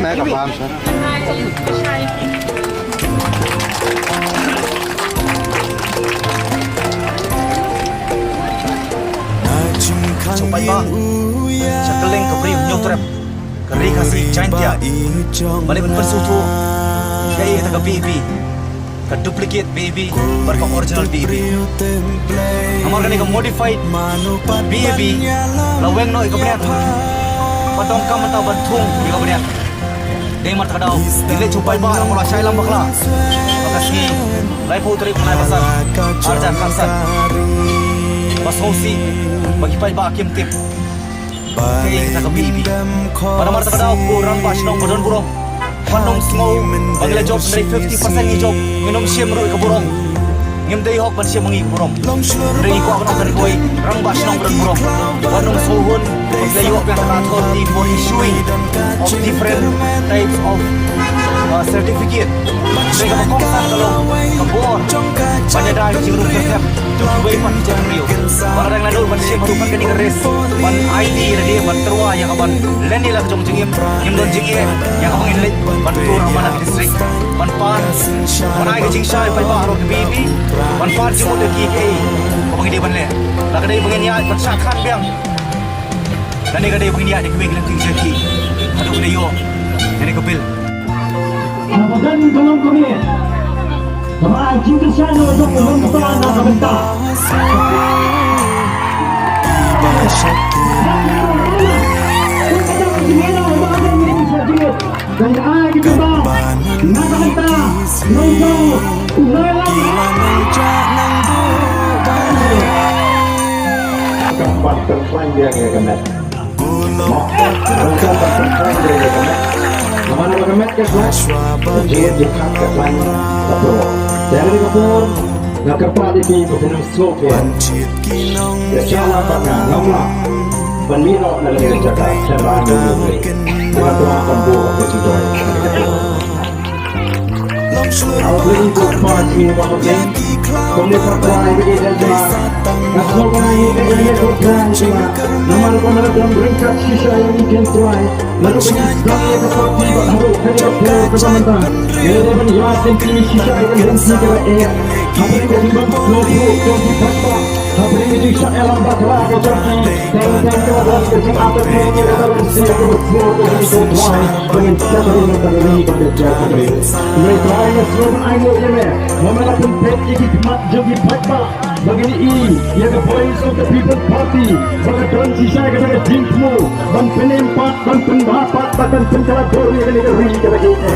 แม่กับพามใช่ Sampai ba Sakaling kabri unyong trap Kari kasih cantia Balik bersutu Kaya kita ke baby Ke duplicate baby Berkong original baby Amar kan ika modified baby Laweng no ika benar Padong kam atau bantung ika benar Deng mar takadaw Dile cupai ba Ang mula syailam bakla Makasih Lai putri punai pasar Arjan kamsan Pasosi bagi pai ba kim tip kay kita ke baby pada mar takadaw kurang pas nong badon burong panong small bagla job dari 50% ni job minum sim ro ka burong ngim dei hok ban sim mangi burong dari ko ako dari koi rang bas nong badon burong panong sohon bagla yo ka thor di for issuing of different types of certificate mereka mengkongsan kalau kebor banyak dah juru kerja tujuh pan jam rio barang lalu ban sim merupakan kening res ban ID dia ban terua yang kaban lendi lah jong jengim yang don jengi yang kaban inlet ban tur mana distrik ban pan ban ai ke jing sai pai ba ro ke bibi ban pan jimu de ki ke kaban dia ban le la kadai bangin ya ban sakhan biang dan ni kadai bangin ya de kebing lenting jeki aduh kadai yo ini kebil Ramadan tolong kami Jemaah cinta syahdu untuk pembentukan dan kebentak dan ay kita bang nakakanta nunggu tempat terpanjang ya kena tempat terpanjang ya kena Mana kemet ke kelas, jadi dekat ke kelas kapur. Dari kapur, nak kepat di bebenam sofa. Ya jalan pada ngomong, penmino dalam kerja serban dulu. Dengan tuakan buah kejujuran. Aku ini kuat ini bahagian. Komunitas lain begitu saja. Nasib kami ini kuat cuma. Nama kami dalam beringkat sisa yang mungkin tuai. Lalu kami seperti baharu dari kapur kebantan. Jadi menjelaskan kini sisa yang berhenti kerana apa yang dibangun logo dan dipaksa. Apa yang bisa elang bakla kejarki. Dan kemudian kerja apa yang dalam sisa kapur dari tuai. Dengan siapa yang terjadi pada jari. Mereka hanya slogan ayo jeme. Memelakkan peti hikmat jadi paksa. Begini ini, ia the voice of the people party. Bagi transisi kepada jinsmu, dan penempat, dan pendapat, bahkan pencelatur yang negeri kepada kita.